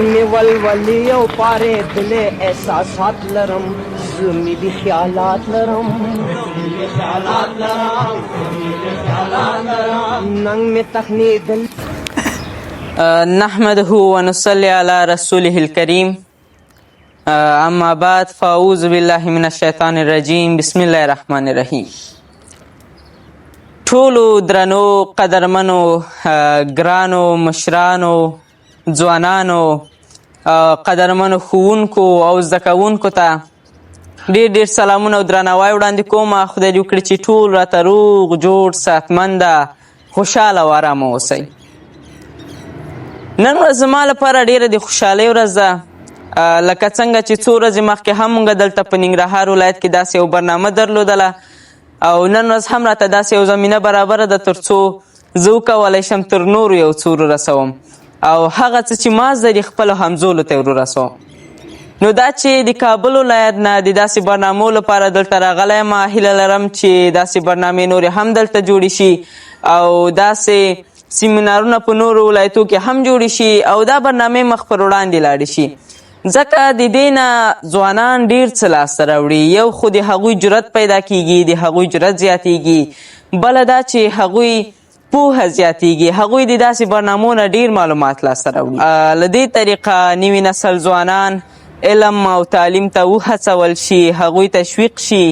می ولولی او پاره دل احساسات لرم زمی دی خیالات لرم ننگ می تخنی دل نحمده ونصلي على رسوله الكريم اما بعد فاعوذ بالله من الشیطان الرجیم بسم الله الرحمن الرحیم. ټولو درنو قدرمنو ګرانو مشرانو ځوانانو قدرمنو ښوونکو او زده کوونکو ته ډېر ډېر سلامونه او درناوی وړاندې کوم. خدای دې وکړي چې ټول راته روغ جوړ صحتمنده خوشحاله او ارامه اوسئ. نن ورځ زما لپاره ډېره د خوشحالۍ ورځ ده، لکه څنګه چې څو ورځې مخکې هم موږ دلته په ننګرهار ولایت کې داسې یو برنامه درلودله او نن ورځ هم راته داسې یو زمینه برابره ده تر څو زه وکولی شم تر نورو یو څه ورسوم او هغه څه چې ما زده دي خپلو همزولو ته ورسوم. نو دا چې د کابل ولایت نه د داسې برنامو لپاره دلته راغلی یم، هیله لرم چې داسې برنامې نورې هم دلته جوړې شي او داسې سیمینارونه په نورو ولایتو کې هم جوړې شي او دا برنامې مخ پر وړاندې لاړې شي، ځکه د دې نه ځوانان ډېر څه لاسته راوړي. یو خو د هغوی جرأت پیدا کیږي، د هغوی جرأت زیاتیږي، بله دا چې هغوی پوهه زیاتیږي، هغوی د داسې برنامو نه ډېر معلومات لاسته راوړي. له دې طریقه نوي نسل ځوانان علم او تعلیم ته وهڅول شي، هغوی تشویق شي،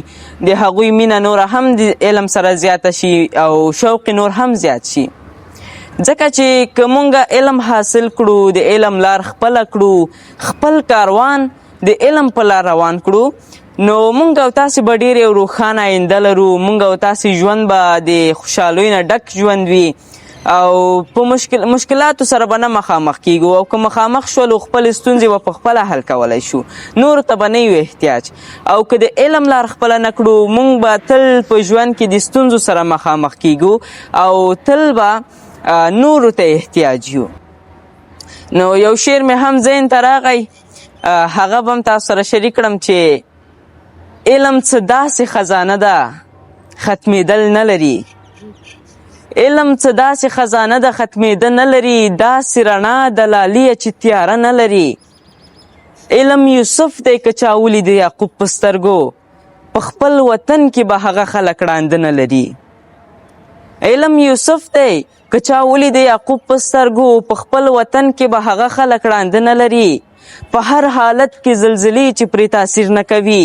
د هغوی مینه نوره هم د علم سره زیاته شي او شوق نور هم زیات شي. ځکه چې که مونږ علم حاصل کړو، د علم لار خپله کړو، خپل کاروان د علم په لار روان کړو، نو مونږ او تاسې به ډېر یو روښانه آینده لرو. مونږ او تاسې ژوند به د خوشحالیو نه ډک ژوند وي او په مشکلاتو سره به نه مخامخ کیږو او که مخامخ شولو خپل ستونزې به په خپله حل کولی شو، نورو ته به نه یو احتیاج. او که د علم لار خپله نه کړو، مونږ به تل په ژوند کې د ستونزو سره مخامخ کیږو او تل به نورو ته احتیاج یو. نو یو شعر مې هم ذهن ته راغی، هغه به هم تاسو سره شریک کړم چې علم څه داسې خزانه ده ختمېدل نه لري، علم څه داسې خزانه ده ختمېده نه لري، داسې رڼا دلالیه چې تیاره نه لري. علم یوسف دی که چا ولید یعقوب په سترګو، په خپل وطن کې به هغه خلک ړانده نه لري. علم یوسف دی که چا ولید یعقوب په سترګو، په خپل وطن کې به هغه خلک ړانده نه لري. په هر حالت کې زلزلې چې پرې تاثیر نه کوي،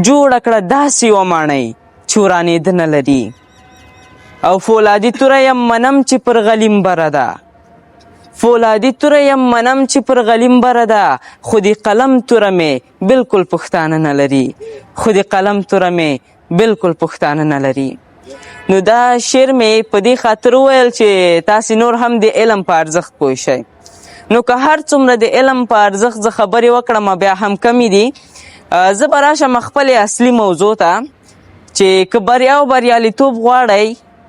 جوړه کړه داسې یوه ماڼۍ چې ورانېده نه لري. او فولادي توره یم منم چې پر غلیم بره ده، فولادي توره یم منم چې پر غلیم بره ده، خو د قلم توره مې بلکل پښتانه نه لري، خو د قلم توره مې بلکل پښتانه نه لري. نو دا شعر مې په دې خاطر وویل چې تاسې نور هم د علم په ارزښت پوه شئ. نو که هر څومره د علم په ارزښت زه خبرې وکړم بیا هم کمې دي. زه به راشم خپلې اصلي موضوع ته چې که بریا او بریالیتوب غواړئ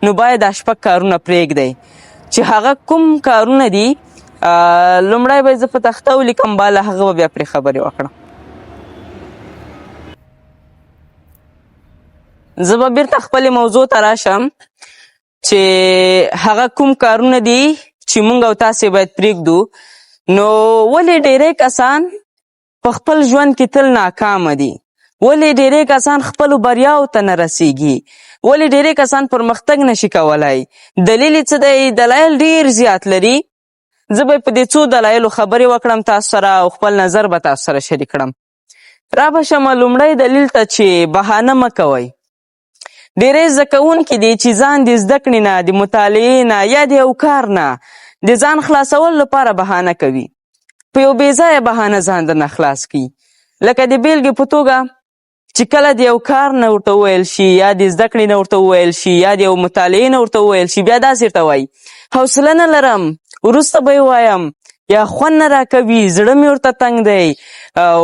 نو باید دا شپږ کارونه پرېږدئ. چې هغه کوم کارونه دي لومړی به زه په تخته ولیکم، بالا هغه به بیا پرې خبرې وکړم. زه به بیرته خپلې موضوع ته راشم چې هغه کوم کارونه دي چې مونږ او تاسې باید پرېږدو. نو ولې ډېری کسان په خپل ژوند کې تل ناکامه دي؟ ولې ډېری کسان خپلو بریاو ته نه رسیږي؟ ولې ډېری کسان پرمختګ نشي کولی؟ دلیل یې څه دی؟ دلایل ډېر زیات لري. زه به په دې څو دلایلو خبرې وکړم تاسو سره او خپل نظر به تاسو سره شریک کړم. را به شمه لومړی دلیل ته چې بهانه مه کوئ. ډېری زده کوونکي دي چې ځان د زده کړې نه، د مطالعې نه یا د یو کار نه د ځان خلاصولو لپاره بهانه کوي. په یو بې ځایه بهانه ځان درنه خلاص کړي. لکه د بېلګې په توګه چې کله د یو کار نه ورته وویل شي یا د زده کړې نه ورته وویل شي یا د یو مطالعې نه ورته وویل شي، بیا داسې ورته وایي حوصله نه لرم، وروسته به یې وایم، یا خوند نه راکوي، زړه مې ورته تنګ دی او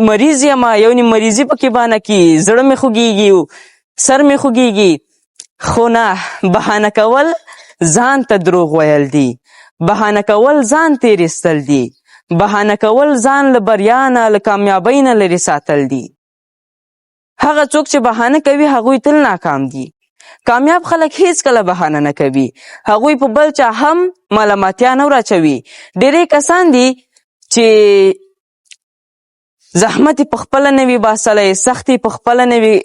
مریض یم، یو نیم مریضي پکې بانه کي، زړه مې خوږېږي، سر مې خوږېږي. خو نه، بهانه کول ځان ته دروغ ویل دي، بهانه کول ځان تېرېستل دي، بهانه کول ځان له بریا نه، له کامیابۍ نه لرې ساتل دي. هغه څوک چې بهانه کوي هغوی تل ناکام دي. کامیاب خلک هیڅ کله بهانه نه کوي، هغوی په بل چا هم ملامتیا نه وراچوي. ډېری کسان دي چې زحمت په خپله نه وي باسلی، سختې په خپله نه وي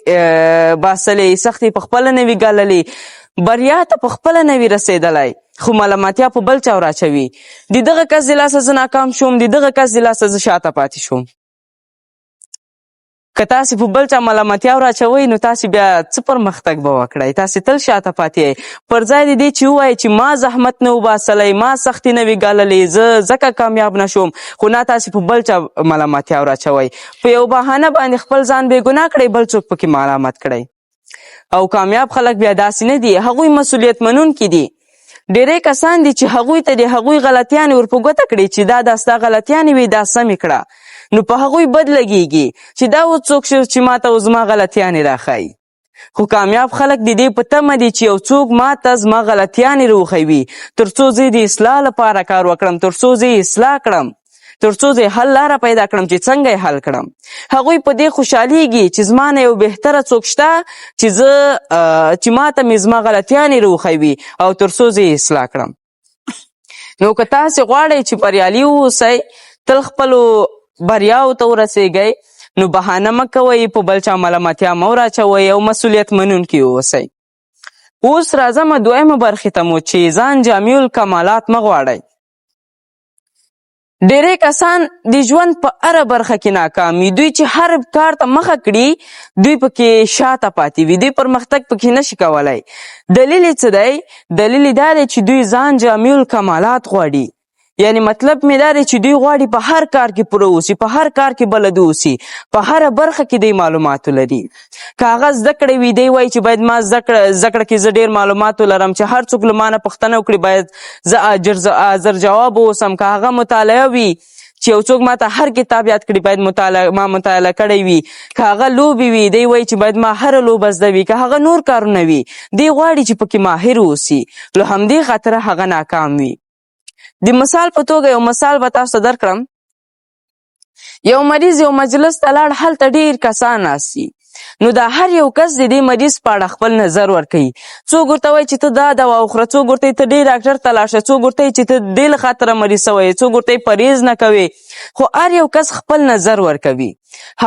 باسلی، سختې په خپله نه وي ګاللې، بریا ته په خپله نه وي رسېدلی، خو ملامتیا په بل چا وراچوي. د دغه کس د لاسه زه ناکام شوم، د دغه کس د لاسه زه شاته پاتې شوم. که تاسې په بل چا ملامتیا وراچوئ نو تاسې بیا څه پرمختګ به وکړئ؟ تاسې تل شاته پاتې یئ. پر ځای د دې چې ووایئ چې ما زحمت نه وباسلی، ما سختې نه وي ګاللې، زه ځکه کامیاب نه شوم، خو نه تاسې په بل چا ملامتیا وراچوئ. په یو بهانه باندې خپل ځان بېګناه کړئ، بل څوک پکې ملامت کړئ. او کامیاب خلک بیا داسې نه دي، هغوی مسؤلیت منونکي دي. ډېری کسان دي چې هغوی ته د هغوی غلطیانې ور په ګوته کړي چې دا ستا غلطیانې وي، دا سمې کړه، نو په هغوی بد لګېږي چې دا اوس څوک شو چې ما ته زما غلطیانې راښایي. خو کامیاب خلک د دې په تمه دي چې یو څوک ما ته زما غلطیانې راوښوي، تر څو زه د اصلاح لپاره کار وکړم، تر څو زه یې اصلاح کړم، تر څو زه حل لاره پیدا کړم چې څنګه یې حل کړم. هغوی په دې خوشحالیږي چې زما نه یو بهتره څوک شته چې ما ته مې زما غلطیانې راوښوي او تر څو زه یې اصلاح کړم. نو که تاسې غواړئ چې بریالي واوسئ، تل خپلو بریاو ته ورسېږئ، نو بهانه مه کوئ، په بل چا ملامتیا مه وراچوئ او مسؤلیت منونکي واوسئ. اوس راځم دویمه برخې ته مو چې ځان جامع الکمالات مه غواړئ. ډېری کسان د ژوند په هره برخه کې ناکام وي. دوی چې هر کار ته مخه کړي دوی پکې شاته پاتې وي، دوی پرمختګ پکې نشي کولی. دلیل یې څه دی؟ دلیل یې دا دی چې دوی ځان جامع الکمالات غواړي. یعنی مطلب مې دا دی چې دوی غواړي په هر کار کې پوره اوسي، په هر کار کې بلد اوسي، په هره برخه کې دی معلومات لري. که هغه زده کړې وي دی وایي چې باید ما زده کړه کې زه ډېر معلومات ولرم، چې هر څوک له ما نه پوښتنه وکړي باید زه حاضر جواب اوسم. که هغه مطالعه وي چې یو څوک ما ته هر کتاب یاد کړي باید ما مطالعه کړی وي. که هغه لوبې وي دی وایي چې باید ما هره لوبه زده وي. که هغه نور کارونه وي دی غواړي چې پکې ماهر اوسي، له همدې خاطره هغه ناکام وي. د مثال په توګه یو مثال به تاسو ته درکړم. یو مریض یو مجلس ته لاړ، هلته ډېر کسان ناست دي. نو دا هر یو کس د دې مریض په اړه خپل نظر ورکوي. څوک ورته وایي چې ته دا دوا وخوره، څوک ورته وایي ته دې ډاکټر ته لاړ شه، څوک ورته وایي چې ته دې له خاطره مریض سوی یې، څوک ورته وایي پرهیز نه کوې. خو هر یو کس خپل نظر ورکوي.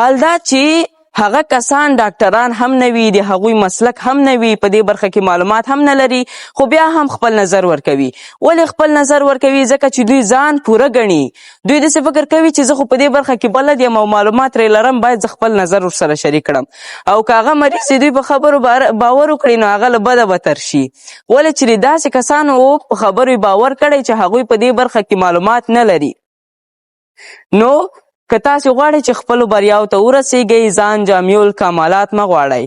حال دا چې هغه کسان ډاکټران هم نه وي، د هغوی مسلک هم نه وي، په دې برخه کې معلومات هم نه لري، خو بیا هم خپل نظر ورکوي. ولې خپل نظر ورکوي؟ ځکه چې دوی ځان پوره ګڼي. دوی داسې فکر کوي چې زه خو په دې برخه کې بلد یم او معلومات ترې لرم، باید زه خپل نظر ورسره شریک کړم. او که هغه مریض دوی په خبرو باور وکړي نو هغه له بده بدتر شي. ولې چې داسې کسانو په خبرو باور کړی چې هغوی په دې برخه کې معلومات نه لري. نو که تاسې غواړئ چې خپلو بریاو ته ورسېږئ، ځان جامع الکمالات مه غواړئ.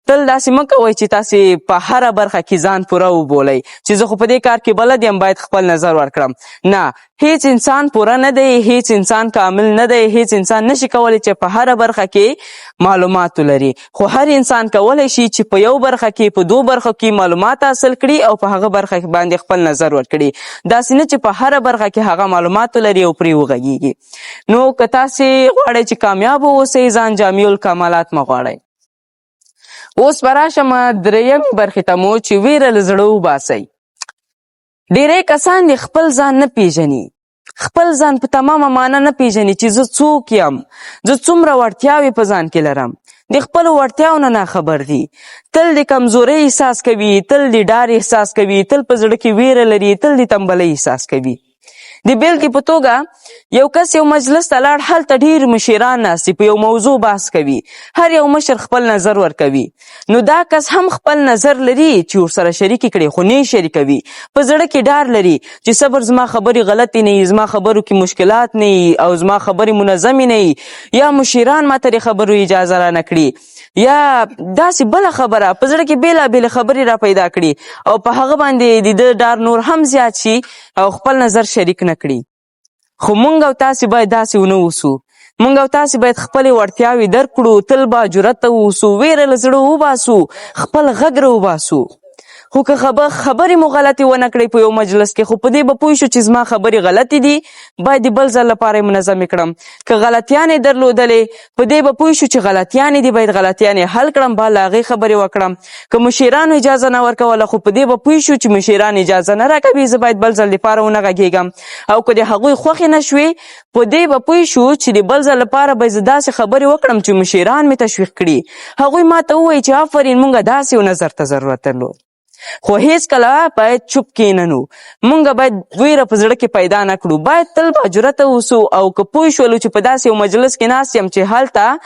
تل داسې مه کوئ چې تاسې په هره برخه کې ځان پوره وبولئ چې زه خو په دې کار کې بلد یم، باید خپل نظر ورکړم. نه، هیڅ انسان پوره نه دی، هیڅ انسان کامل نه دی، هیڅ انسان نشي کولی چې په هره برخه کې معلومات ولري. خو هر انسان کولی شي چې په یو برخه کې، په دو برخو کې معلومات حاصل کړي او په هغه برخه باندې خپل نظر ورکړي. داسې نه چې په هره برخه کې هغه معلومات ولري او پرې وغږیږي. نو که تاسې غواړئ چې کامیاب واوسئ، ځان جامع الکمالات مه غواړئ. اوس به راشم درېیمې برخې ته مو چې ویره له زړه وباسئ. ډېری کسان د خپل ځان نه پیژني، خپل ځان په تمامه معنا نه پیژني چې زه څوک یم، زه څومره وړتیاوې په ځان کې لرم. د خپلو وړتیاو نه ناخبر دي. تل د کمزورۍ احساس کوي، تل د ډار احساس کوي، تل په زړه کې ویره لري، تل د تنبلۍ احساس کوي. د بیلګې په توګه یو کس یو مجلس ته لاړ، هلته ډېر مشران ناست دي، په یو موضوع بحث کوي، هر یو مشر خپل نظر ورکوي. نو دا کس هم خپل نظر لري چې ورسره شریک کړي، خو نه یې شریکوي. په زړه کې ډار لري چې صبر زما خبرې غلطې نه وي، زما خبرو کې مشکلات نه وي او زما خبرې منظمې نه وي، یا مشران ما ته د خبرو اجازه را نه کړي، یا داسې بله خبره په زړه کې بېلابېلې خبرې را پیدا کړي او په هغه باندې د ده ډار نور هم زیات شي او خپل نظر شریک نه کړي. خو مونږ او تاسې باید داسې ونه اوسو. مونږ او تاسې باید خپلې وړتیاوې درک کړو، تل با جرته اوسو، ویره له زړه وباسو، خپل غږ را وباسو. خو که خبرې مو غلطې ونه کړئ په یو مجلس کې، خو په دې به پوه شو چې زما خبرې غلطې دي، باید د بل ځل لپاره یې منظمې کړم. که غلطیانې درلودلې په دې به پوه شو چې غلطیانې دي، باید غلطیانې حل کړم، با له هغې خبرې وکړم. که مشیرانو اجازه نه ورکوله، خو په دې به پوه شو چې مشیران اجازه نه راکوي، زه باید بل ځل دپاره ونه غږېږم. او که د هغوی خوښې نه شوې، په دې به پوه شو چې د بل ځل لپاره به زه داسې خبرې وکړم چې مشیران مې تشویق کړي. هغوی ما ته ووایي چې آفرین موږ داسې یو نظر ته ضرورت درلود. خو هیڅکله باید چوپ کیننو. مونږ باید ویره په زړه کې پیدا نه کړو. باید تل با جرأته اوسو. او که پوه شولو چې په داسې یو مجلس کې ناست یم چې هلته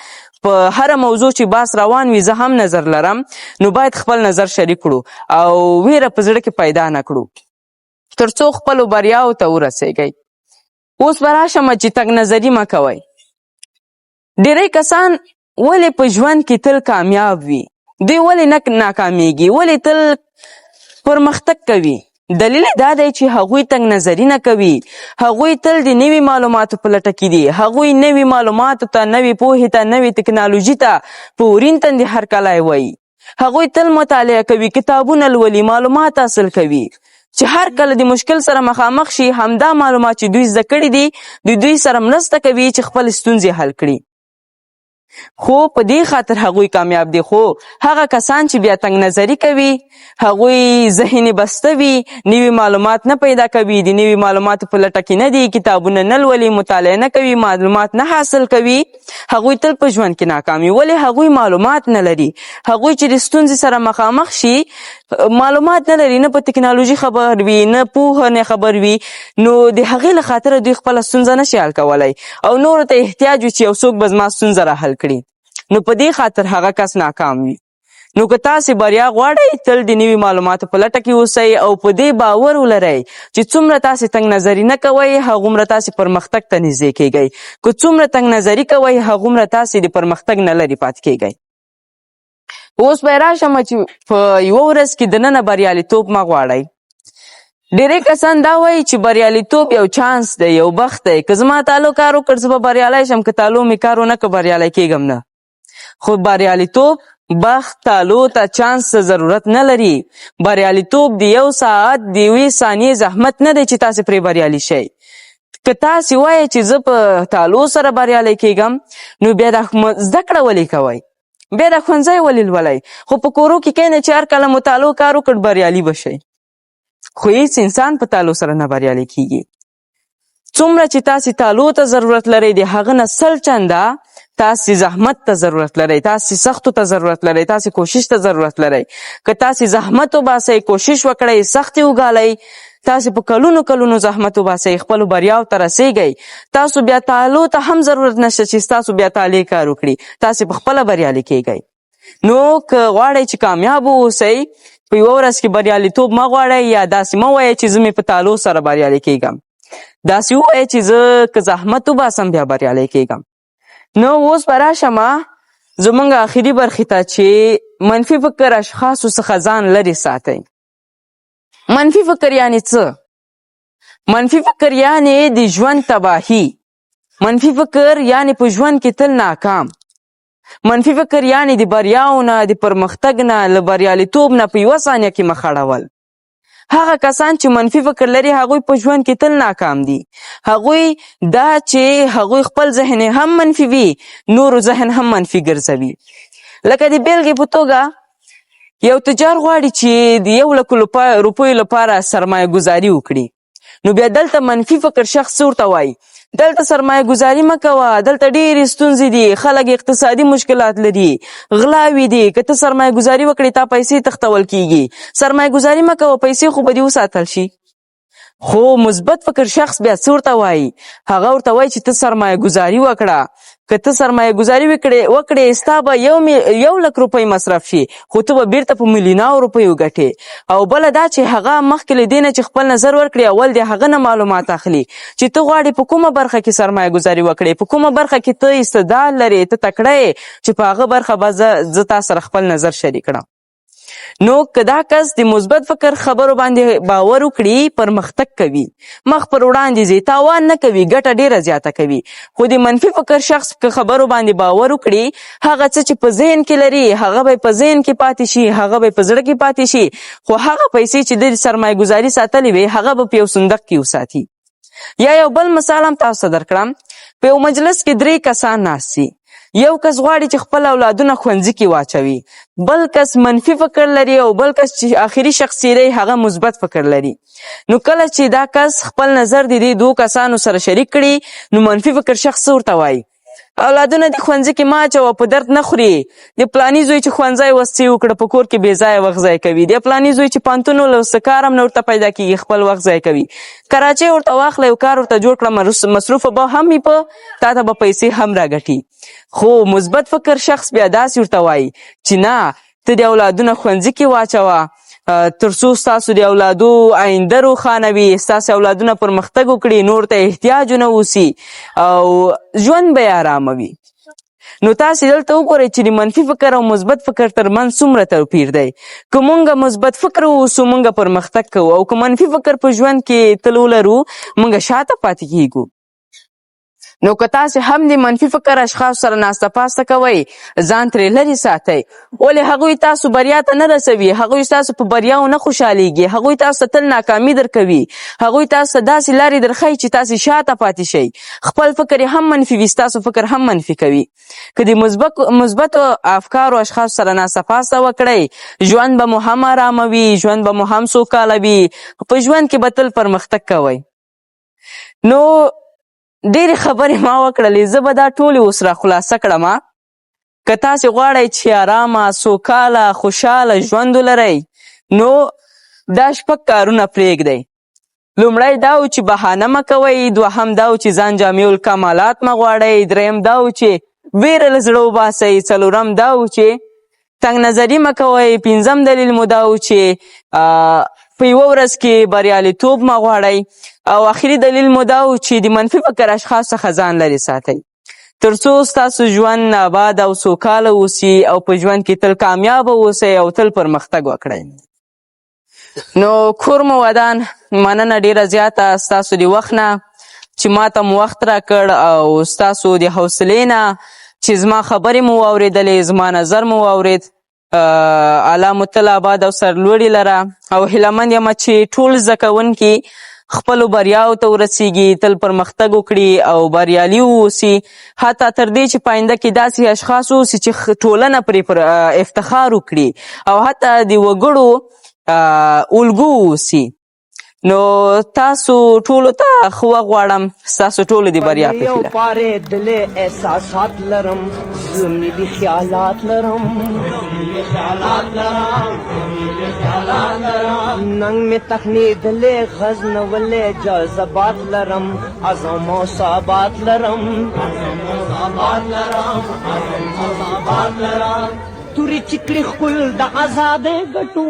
په هره موضوع چې بحث روان وي زه هم نظر لرم، نو باید خپل نظر شریک کړو او ویره په زړه کې پیدا نه کړو تر څو خپلو بریاو ته ورسیږئ. اوس به راشم چې تګ نظري مه کوئ. ډېری کسان ولې په ژوند کې تل کامیاب وي؟ دوی ولې نه ناکامیږي؟ ولې تل پرمختګ کوي؟ دلیل دا دی چې هغوی تنګ نظري نه کوي. هغوی تل د نوي معلوماتو په لټه کې دي. هغوی نوي معلوماتو ته، نوي پوهې ته، نوي تکنالوژي ته په ورین تندي هرکلی وایي. هغوی تل مطالعه کوي، کتابونه لولي، معلومات حاصل کوي چې هر کله د مشکل سره مخامخ شي، همدا معلومات چې دوی زده کړي دي د دوی سره مرسته کوي چې خپل ستونزې حل کړي. خو په دې خاطر هغوی کامیاب دي. خو هغه کسان چې بیا تنګ نظري کوي، هغوی ذهني بسته وي، نوي معلومات نه پیدا کوي، د نوي معلوماتو په لټه کې نه دي، کتابونه نه لولي، مطالعه نه کوي، معلومات نه حاصل کوي، هغوی تل په ژوند کې ناکامي. ولې؟ هغوی معلومات نه لري. هغوی چې د ستونزې سره مخامخ شي معلومات نه لري، نه په تکنالوژي خبر وي، نه پوهه نه خبر وي، نو د هغې له خاطره دوی خپله ستونزه نشي حل کولی او نورو ته احتیاج وي چې یو څوک به زما ستونزه را حل کړي، نو په دې خاطر هغه کس ناکام وي. نو که تاسې بریا غواړئ، تل د نوي معلوماتو په لټه کې اوسئ او په دې باور ولرئ چې څومره تاسې تنګ نظري نه کوئ، هغومره تاسې پرمختګ ته نږدې کیږئ. که څومره تنګ نظري کوئ، هغومره تاسې د پرمختګ نه لرې پاتې کیږئ. اوس به راشم چې په یوه ورځ کې دننه بریالیتوب مه غواړئ. ډېری کسان دا وایي چې بریالیتوب یو چانس دی، یو بخت دی. که زما تالو کار وکړ زه به بریالی شم، که تالو مې کار ونه کړ بریالی کیږم نه. خو بریالیتوب بخت، تالو ته، چانس ته ضرورت نه لري. بریالیتوب د یو ساعت د یوې ثانیې زحمت نه دی چې تاسې پرې بریالي شئ. که تاسې وایئ چې زه په تالو سره بریالی کیږم، نو بیا دا زده کړه ولې کوئ؟ بیا دا ښوونځی ولې لولئ؟ خو په کورو کې کینئ چې هر کله مو تالو کار وکړ بریالي به شئ. خو هیڅ انسان په تالو سره نه بریالی کیږي. څومره چې تاسې تالو ته ضرورت لرئ، د هغه نه 100 چنده تاسې زحمت ته ضرورت لرئ، تاسې سختو ته ضرورت لرئ، تاسې کوشش ته ضرورت لرئ. که تاسې زحمت وباسئ، کوشش وکړئ، سختې وګالئ، تاسې په کلونو کلونو زحمت وباسئ، خپلو بریاو ته رسیږئ، تاسو بیا تالو ته هم ضرورت نشته چې ستاسو بیا تالې کار وکړي، تاسې په خپله بریالي کیږئ. نو که غواړئ چې کامیاب واوسئ، په یوه ورځ کې بریالیتوب مه غواړئ، یا داسې مه وایئ چې زه مې په تالو سره بریالی کیږم. داسې ووایئ چې زه که زحمت وباسم بیا بریالی کیږم. نو اوس به راشم زموږ آخري برخې ته چې منفي فکر اشخاصو څخه ځان لرې ساتئ. منفي فکر یعنې څه؟ منفي فکر یعنې د ژوند تباهي. منفي فکر یعنې په ژوند کې تل ناکام. منفي فکر یعنې د بریاو نه، د پرمختګ نه، له بریالیتوب نه په یوه ثانیه کې مخ اړول. هغه کسان چې منفي فکر لري هغوی په ژوند کې تل ناکام دي. هغوی دا چې هغوی خپل ذهن هم منفي وي، نورو ذهن هم منفي ګرځوي. لکه د بیلګې په توګه یو تجار غواړي چې د 1,00,000 روپیو لپاره سرمایه ګذاري وکړي، نو بیا دلته منفي فکر شخص ورته وایي دلته سرمایه ګذاري مه کوه، دلته ډېرې ستونزې دي، خلک اقتصادي مشکلات لري، غلاوې دي، که ته سرمایه ګذاري وکړې تا پیسې تښتول کیږي، سرمایه ګذاري مه کوه، پیسې خو به دې وساتل شي. خو مثبت فکر شخص بیا څه ورته وایي؟ هغه ورته وایي چې ته سرمایه ګذاري وکړه. که ته سرمایه ګذاري وکړې ستا به 1,00,000 روپۍ مصرف شي، خو ته به بیرته په میلیونو روپیو ګټې. او بله دا چې هغه مخکې له دې نه چې خپل نظر ورکړي، اول د هغه نه معلومات اخلي چې ته غواړې په کومه برخه کې سرمایه ګذاري وکړې، په کومه برخه کې ته استعداد لرې، ته تکړه یې چې په هغه برخه به زه تا سره خپل نظر شریک کړم. نو که دا کس د مثبت فکر خبرو باندې باور وکړي پرمختګ کوي، مخ پر وړاندې ځي، تاوان نه کوي، ګټه ډیره زیاته کوي. خو د منفي فکر شخص که خبرو باندې باور وکړي، هغه څه چې په ذهن کې لري هغه به په ذهن کې پاتې شي، هغه به په زړه کې پاتې شي، خو هغه پیسې چې د سرمایه ګزاري ساتلې وي هغه به په یو صندوق کې وساتي. یا یو بل مثال هم تاسو ته درکړم. په یو مجلس کې 3 کسان ناست دي. یو کس غواړي چې خپل اولادونه ښوونځي کې واچوي، بل کس منفي فکر لري او بل کس چې آخري شخص دی هغه مثبت فکر لري. نو کله چې دا کس خپل نظر د دې 2 کسانو سره شریک کړي، نو منفي فکر شخص ورته وایي اولادونه د ښوونځي کې ما اچوه په درد نه خوري، د پلاني زوی چې ښوونځی وستی وکړه په کور کې بې ځایه وخت ضایع کوي، د پلاني زوی چې پوهنتون ولوسته کار هم نه ورته پیدا کېږي خپل وخت ضایع کوي، کراچۍ ورته واخله یو کار ورته جوړ کړه مصروفه به هم وي، تا ته به پیسې هم راګټي. خو مثبت فکر شخص بیا داسې ورته وایي چې نه، ته د اولادونه ښوونځي کې واچوه ترڅو ستاسو د اولادو آینده روښانه وي، ستاسو اولادونه پرمختګ وکړي، نور ته احتیاج ونه اوسي او ژوند به یې ارامه وي. نو تاسې دلته وګورئ چې د منفي فکر او مثبت فکر ترمنځ څومره توپیر دی. که مونږ مثبت فکر واوسو مونږ پرمختګ کوو، او که منفي فکر په ژوند کې تل ولرو مونږ شاته پاتې کیږو. نو که تاسې هم د منفي فکر اشخاص سره ناسته پاسته کوئ، ځان ترې لرې ساتئ. ولې هغوی تاسو بریا ته نه رسوي، هغوی تاسو په بریاو نه خوشحالیږي، هغوی تاسو ته تل ناکامي درکوي، هغوی تاسو ته داسې لارې درښیي چې تاسې شاته پاتې شئ. خپل فکر هم منفي وي، ستاسو فکر هم منفي کوي. که د مثبتو افکارو اشخاص سره ناسته پاسته وکړئ، ژوند به مو هم ارامه وي، ژوند به مو هم سوکاله وي، په ژوند کې به تل پرمختګ کوئ. نو ډېرې خبرې ما وکړلې، زه به دا ټولې اوس را خلاصه کړم. که تاسې غواړئ چې ارامه، سوکاله، خوشحاله ژوند ولرئ، نو دا 6 کارونه پرېږدئ. لومړی دا و چې بهانه مه کوئ، دوهم دا و چې ځان جامع الکمالات مه غواړئ، دریم دا و چې ویره له زړه وباسئ، څلورم دا و چې تنګ نظري مه کوئ، پنځم دلیل مو دا و چې په یوه ورځ کې بریالیتوب مه غواړئ، او آخري دلیل مو دا و چې د منفي فکر اشخاص څخه ځان لرې ساتئ، ترڅو ستاسو ژوند آباد او سوکاله اوسي او په ژوند کې تل کامیابه اوسئ او تل پرمختګ وکړئ. نو کور مو ودان، مننه ډیره زیاته ستاسو د وخت نه چې ما ته مو وخت راکړ، او ستاسو د حوصلې نه چې زما خبرې مو واورېدلې، زما نظر مو واورېد. الله مو تل آباد او سرلوړي لره، او هیله مند یم چې ټول زده کوونکي خپلو بریاو ته ورسیږي، تل پرمختګ وکړي او بریالي واوسي، حتی تر دې چې په آینده کې داسې اشخاص واوسي چې ټولنه پرې افتخار وکړي، او حتی د وګړو الګو واوسي. نو تاسو ټولو ته ښه وخت غواړم، ستاسو ټولو د بریا په هیله. پارېدلې احساسات لرم، زه ملي خیالات لرم، ننګ مې تخنېدلې غزنولې جذبات لرم، عزم او ثبات لرم، تورې چکړې ښکل د ازادۍ ګټو